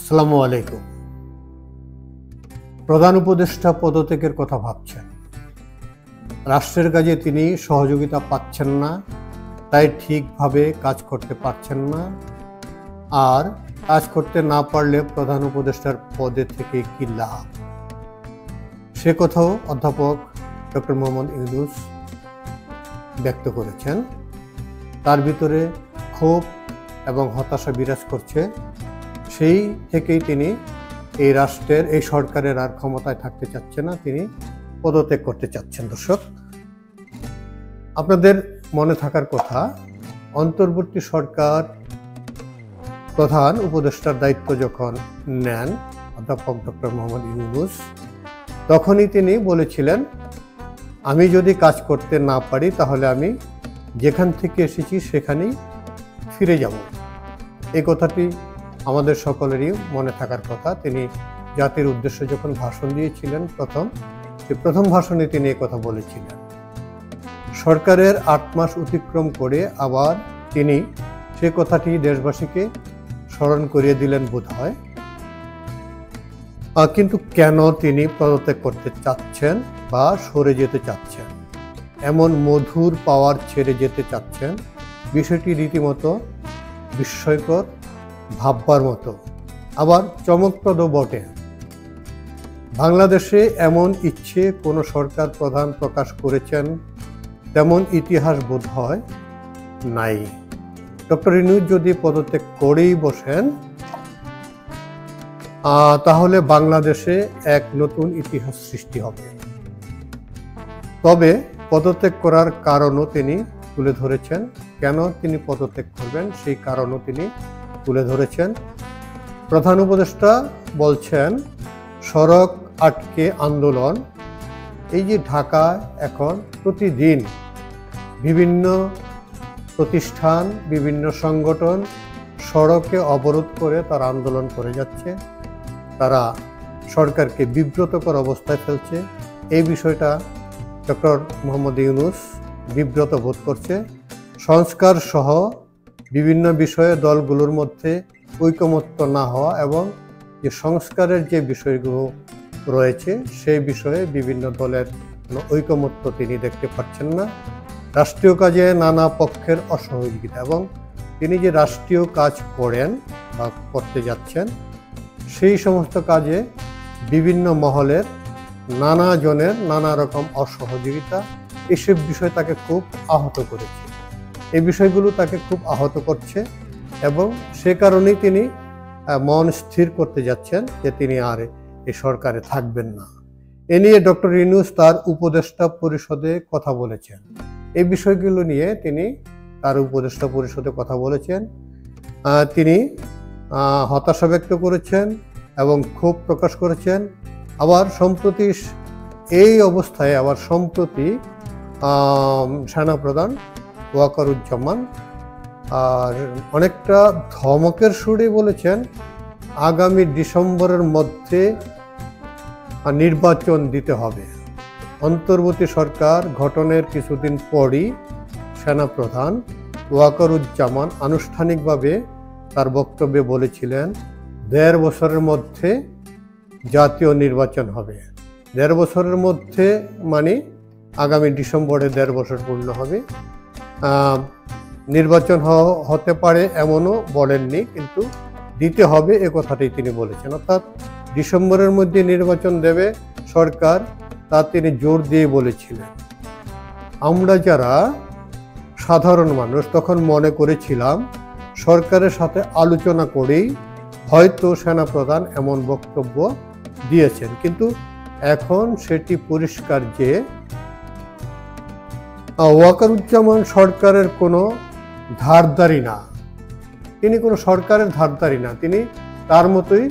আসসালামু আলাইকুম। প্রধান উপদেষ্টা পদত্যাগের কথা ভাবছেন। রাষ্ট্রের কাজে তিনি সহযোগিতা পাচ্ছেন না, তাই ঠিকভাবে কাজ করতে পারছেন না। আর কাজ করতে না পারলে প্রধান উপদেষ্টার পদে থেকে কি লাভ, সে কথাও অধ্যাপক ডক্টর মোহাম্মদ ইউনূস ব্যক্ত করেছেন। তার ভিতরে ক্ষোভ এবং হতাশা বিরাজ করছে। সেই থেকেই তিনি এই রাষ্ট্রের, এই সরকারের আর ক্ষমতায় থাকতে চাচ্ছেন না, তিনি পদত্যাগ করতে চাচ্ছেন। দর্শক, আপনাদের মনে থাকার কথা, অন্তর্বর্তী সরকার প্রধান উপদেষ্টার দায়িত্ব যখন নেন অধ্যাপক ডক্টর মোহাম্মদ ইউনূস, তখনই তিনি বলেছিলেন, আমি যদি কাজ করতে না পারি তাহলে আমি যেখান থেকে এসেছি সেখানেই ফিরে যাব। এই কথাটি আমাদের সকলেরই মনে থাকার কথা। তিনি জাতির উদ্দেশ্যে যখন ভাষণ দিয়েছিলেন প্রথম ভাষণে তিনি এই কথা বলেছিলেন। সরকারের 8 মাস অতিক্রম করে আবার তিনি সে কথাটি দেশবাসীকে স্মরণ করিয়ে দিলেন বোধহয়। কিন্তু কেন তিনি পদত্যাগ করতে চাচ্ছেন বা সরে যেতে চাচ্ছেন, এমন মধুর পাওয়ার ছেড়ে যেতে চাচ্ছেন, বিষয়টি রীতিমতো বিস্ময়কর, ভাববার মতো, আবার চমকপ্রদ বটে। বাংলাদেশে এমন ইচ্ছে কোনো সরকার প্রধান প্রকাশ করেছেন তেমন ইতিহাস বোধ হয় নাই। ডক্টর ইউনূস যদি পদত্যাগ করেই বসেন তাহলে বাংলাদেশে এক নতুন ইতিহাস সৃষ্টি হবে। তবে পদত্যাগ করার কারণও তিনি তুলে ধরেছেন। কেন তিনি পদত্যাগ করবেন সেই কারণও তিনি তুলে ধরেছেন। প্রধান উপদেষ্টা বলছেন, সড়ক আটকে আন্দোলন। এই যে ঢাকায় এখন প্রতিদিন বিভিন্ন প্রতিষ্ঠান, বিভিন্ন সংগঠন সড়কে অবরোধ করে তারা আন্দোলন করে যাচ্ছে, তারা সরকারকে বিব্রতকর অবস্থায় ফেলছে। এই বিষয়টা ডক্টর মোহাম্মদ ইউনূস বিব্রত বোধ করছে। সংস্কার সহ বিভিন্ন বিষয়ে দলগুলোর মধ্যে ঐকমত্য না হওয়া এবং যে সংস্কারের যে বিষয়গুলো রয়েছে সেই বিষয়ে বিভিন্ন দলের কোনো ঐকমত্য তিনি দেখতে পাচ্ছেন না। রাষ্ট্রীয় কাজে নানা পক্ষের অসহযোগিতা এবং তিনি যে রাষ্ট্রীয় কাজ করেন বা করতে যাচ্ছেন সেই সমস্ত কাজে বিভিন্ন মহলের নানা জনের নানা রকম অসহযোগিতা, এসব বিষয় তাকে খুব আহত করেছে। এই বিষয়গুলো তাকে খুব আহত করছে এবং সে কারণেই তিনি মন স্থির করতে যাচ্ছেন যে তিনি আর এই সরকারে থাকবেন না। এ নিয়ে ডক্টর ইউনূস তার উপদেষ্টা পরিষদে কথা বলেছেন। এই বিষয়গুলো নিয়ে তিনি তার উপদেষ্টা পরিষদে কথা বলেছেন। তিনি হতাশা ব্যক্ত করেছেন এবং ক্ষোভ প্রকাশ করেছেন। আবার সম্প্রতি সেনাপ্রধান ওয়াকারুজ্জামান আর অনেকটা ধমকের সুরে বলেছেন, আগামী ডিসেম্বরের মধ্যে নির্বাচন দিতে হবে। অন্তর্বর্তী সরকার গঠনের কিছুদিন পরই সেনাপ্রধান ওয়াকারুজ্জামান আনুষ্ঠানিকভাবে তার বক্তব্যে বলেছিলেন, 1.5 বছরের মধ্যে জাতীয় নির্বাচন হবে। 1.5 বছরের মধ্যে মানে আগামী ডিসেম্বরে 1.5 বছর পূর্ণ হবে। নির্বাচন হতে পারে এমনও বলেননি, কিন্তু দিতে হবে এ কথাটাই তিনি বলেছেন। অর্থাৎ ডিসেম্বরের মধ্যে নির্বাচন দেবে সরকার, তা তিনি জোর দিয়ে বলেছিলেন। আমরা যারা সাধারণ মানুষ তখন মনে করেছিলাম সরকারের সাথে আলোচনা করেই হয়তো সেনাপ্রধান এমন বক্তব্য দিয়েছেন, কিন্তু এখন সেটি পরিষ্কার যে ওয়াকারুজ্জামান সরকারের কোনো ধারদারি না, তিনি কোনো সরকারের ধারদারি না। তিনি তার মতোই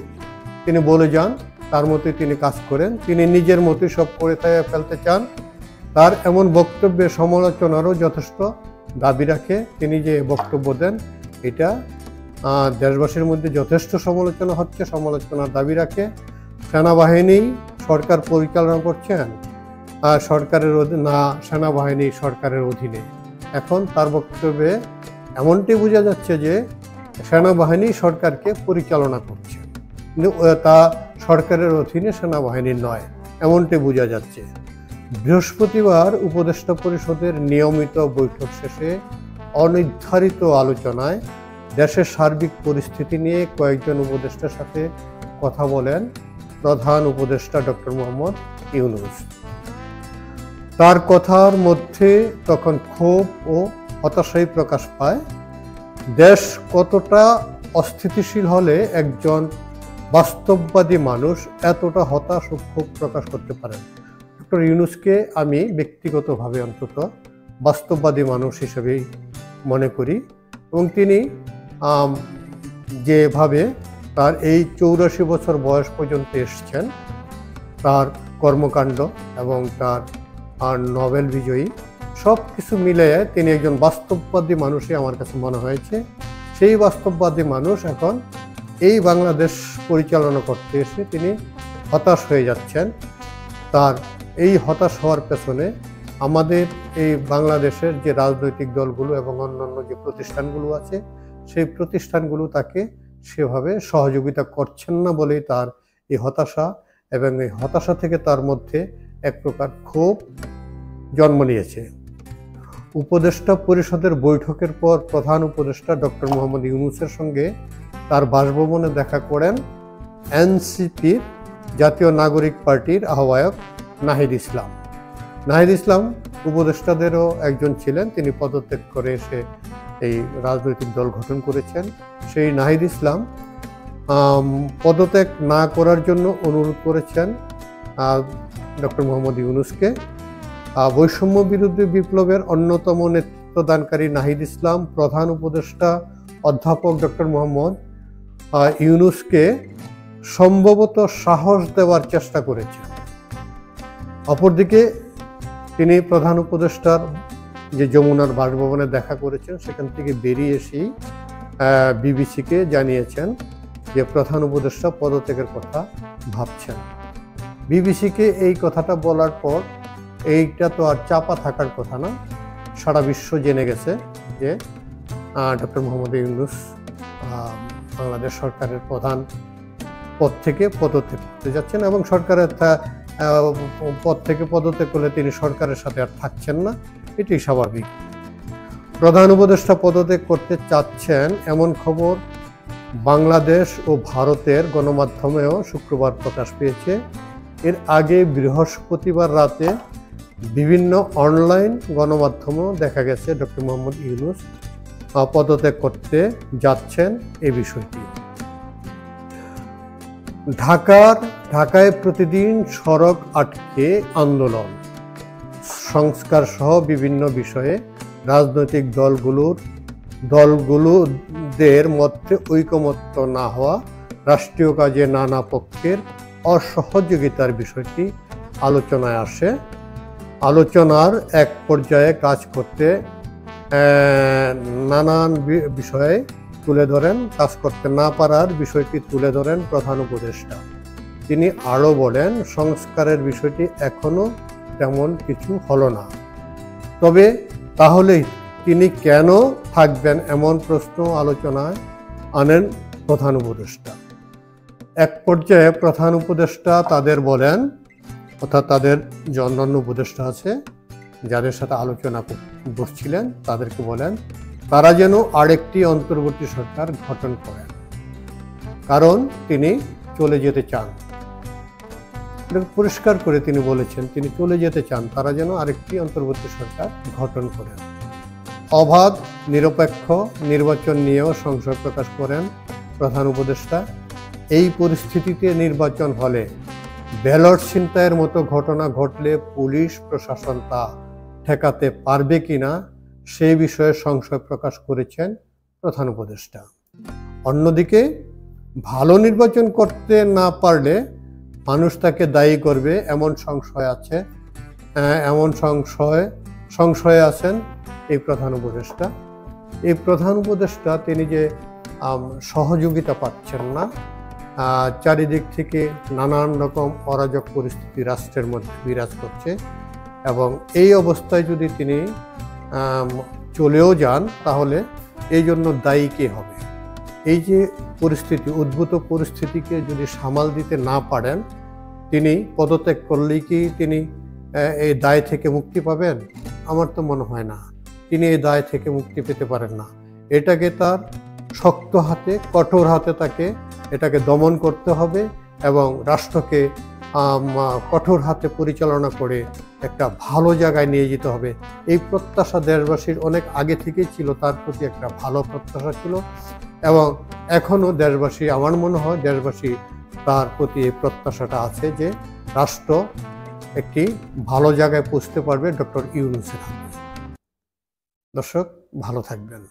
তিনি বলে যান, তার মতোই তিনি কাজ করেন, তিনি নিজের মতোই সব করে ফেলতে চান। তার এমন বক্তব্যের সমালোচনারও যথেষ্ট দাবি রাখে। তিনি যে বক্তব্য দেন এটা দেশবাসীর মধ্যে যথেষ্ট সমালোচনা হচ্ছে, সমালোচনার দাবি রাখে। সেনাবাহিনী সরকার পরিচালনা করছেন, সরকারের না সেনাবাহিনী সরকারের অধীনে। এখন তার বক্তব্যে এমনটি বোঝা যাচ্ছে যে সেনাবাহিনী সরকারকে পরিচালনা করছে। কিন্তু তা সরকারের অধীনে সেনাবাহিনীর নয়, এমনটি বোঝা যাচ্ছে। বৃহস্পতিবার উপদেষ্টা পরিষদের নিয়মিত বৈঠক শেষে অনির্ধারিত আলোচনায় দেশের সার্বিক পরিস্থিতি নিয়ে কয়েকজন উপদেষ্টার সাথে কথা বলেন প্রধান উপদেষ্টা ডক্টর মোহাম্মদ ইউনূস। তার কথার মধ্যে তখন ক্ষোভ ও হতাশাই প্রকাশ পায়। দেশ কতটা অস্থিতিশীল হলে একজন বাস্তববাদী মানুষ এতটা হতাশ ও ক্ষোভ প্রকাশ করতে পারেন। ডক্টর ইউনূসকে আমি ব্যক্তিগতভাবে অন্তত বাস্তববাদী মানুষ হিসেবেই মনে করি, এবং তিনি যেভাবে তার এই 84 বছর বয়স পর্যন্ত এসছেন, তার কর্মকাণ্ড এবং তার নোবেল বিজয়ী সব কিছু মিলে তিনি একজন বাস্তববাদী মানুষই আমার কাছে মনে হয়েছে। সেই বাস্তববাদী মানুষ এখন এই বাংলাদেশ পরিচালনা করতে এসে তিনি হতাশ হয়ে যাচ্ছেন। তার এই হতাশ হওয়ার পেছনে আমাদের এই বাংলাদেশের যে রাজনৈতিক দলগুলো এবং অন্যান্য যে প্রতিষ্ঠানগুলো আছে, সেই প্রতিষ্ঠানগুলো তাকে সেভাবে সহযোগিতা করছেন না বলেই তার এই হতাশা, এবং এই হতাশা থেকে তার মধ্যে এক প্রকার ক্ষোভ জন্ম নিয়েছে। উপদেষ্টা পরিষদের বৈঠকের পর প্রধান উপদেষ্টা ডক্টর মোহাম্মদ ইউনূসের সঙ্গে তার বাসভবনে দেখা করেন এনসিপির জাতীয় নাগরিক পার্টির আহ্বায়ক নাহিদ ইসলাম। নাহিদ ইসলাম উপদেষ্টাদেরও একজন ছিলেন, তিনি পদত্যাগ করে এসে এই রাজনৈতিক দল গঠন করেছেন। সেই নাহিদ ইসলাম পদত্যাগ না করার জন্য অনুরোধ করেছেন ডক্টর মোহাম্মদ ইউনূসকে। বৈষম্য বিরোধী বিপ্লবের অন্যতম নেতৃত্বদানকারী নাহিদ ইসলাম প্রধান উপদেষ্টা অধ্যাপক ডক্টর মোহাম্মদ ইউনূসকে সম্ভবত সাহস দেওয়ার চেষ্টা করেছেন। অপরদিকে তিনি প্রধান উপদেষ্টার যে যমুনার বাসভবনে দেখা করেছেন, সেখান থেকে বেরিয়ে এসেই বিবিসিকে জানিয়েছেন যে প্রধান উপদেষ্টা পদত্যাগের কথা ভাবছেন। বিবিসিকে এই কথাটা বলার পর এইটা তো আর চাপা থাকার কথা না, সারা বিশ্ব জেনে গেছে যে ডক্টর মোহাম্মদ ইউনূস বাংলাদেশ সরকারের প্রধান পদ থেকে পদত্যাগ করতে যাচ্ছেন, এবং সরকারের পদ থেকে পদত্যাগ করলে তিনি সরকারের সাথে আর থাকছেন না, এটি স্বাভাবিক। প্রধান উপদেষ্টা পদত্যাগ করতে চাচ্ছেন এমন খবর বাংলাদেশ ও ভারতের গণমাধ্যমেও শুক্রবার প্রকাশ পেয়েছে। এর আগে বৃহস্পতিবার রাতে বিভিন্ন অনলাইন গণমাধ্যমেও দেখা গেছে ডক্টর মোহাম্মদ ইউনূস পদত্যাগ করতে যাচ্ছেন এই বিষয়টি। ঢাকায় প্রতিদিন সড়ক আটকে আন্দোলন, সংস্কার সহ বিভিন্ন বিষয়ে রাজনৈতিক দলগুলোদের মধ্যে ঐকমত্য না হওয়া, রাষ্ট্রীয় কাজে নানা পক্ষের অসহযোগিতার বিষয়টি আলোচনায় আসে। আলোচনার এক পর্যায়ে কাজ করতে নানান বিষয়ে কাজ করতে না পারার বিষয়টি তুলে ধরেন প্রধান উপদেষ্টা। তিনি আরও বলেন, সংস্কারের বিষয়টি এখনো তেমন কিছু হলো না, তবে তাহলে তিনি কেন থাকবেন এমন প্রশ্ন আলোচনায় আনেন প্রধান উপদেষ্টা। এক পর্যায়ে প্রধান উপদেষ্টা তাদের বলেন, অর্থাৎ তাদের যে অন্যান্য উপদেষ্টা আছে যাদের সাথে আলোচনা বসছিলেন, তাদেরকে বলেন তারা যেন আরেকটি অন্তর্বর্তী সরকার গঠন করেন, কারণ তিনি চলে যেতে চান। পরিষ্কার করে তিনি বলেছেন তিনি চলে যেতে চান, তারা যেন আরেকটি অন্তর্বর্তী সরকার গঠন করেন। অবাধ নিরপেক্ষ নির্বাচন নিয়েও সংশয় প্রকাশ করেন প্রধান উপদেষ্টা। এই পরিস্থিতিতে নির্বাচন হলে ব্যালট ছিনতাইয়ের মতো ঘটনা ঘটলে পুলিশ প্রশাসন তা ঠেকাতে পারবে কিনা সেই বিষয়ে সংশয় প্রকাশ করেছেন প্রধান উপদেষ্টা। অন্যদিকে ভালো নির্বাচন করতে না পারলে মানুষ তাকে দায়ী করবে এমন সংশয় আছে, এমন সংশয়ে আছেন এই প্রধান উপদেষ্টা। এই প্রধান উপদেষ্টা তিনি যে সহযোগিতা পাচ্ছেন না, চারিদিক থেকে নানান রকম অরাজক পরিস্থিতি রাষ্ট্রের মধ্যে বিরাজ করছে, এবং এই অবস্থায় যদি তিনি চলেও যান তাহলে এই জন্য দায়ী কে হবে? এই যে পরিস্থিতি, উদ্ভূত পরিস্থিতিকে যদি সামাল দিতে না পারেন, তিনি পদত্যাগ করলেই কি তিনি এই দায় থেকে মুক্তি পাবেন? আমার তো মনে হয় না। তিনি এই দায় থেকে মুক্তি পেতে পারেন না। এটাকে তার শক্ত হাতে, কঠোর হাতে তাকে এটাকে দমন করতে হবে এবং রাষ্ট্রকে কঠোর হাতে পরিচালনা করে একটা ভালো জায়গায় নিয়ে যেতে হবে। এই প্রত্যাশা দেশবাসীর অনেক আগে থেকেই ছিল, তার প্রতি একটা ভালো প্রত্যাশা ছিল এবং এখনও দেশবাসী, আমার মনে হয় দেশবাসী তার প্রতি এই প্রত্যাশাটা আছে যে রাষ্ট্র একটি ভালো জায়গায় পৌঁছতে পারবে ডক্টর ইউনূসের হাতে। দর্শক, ভালো থাকবেন।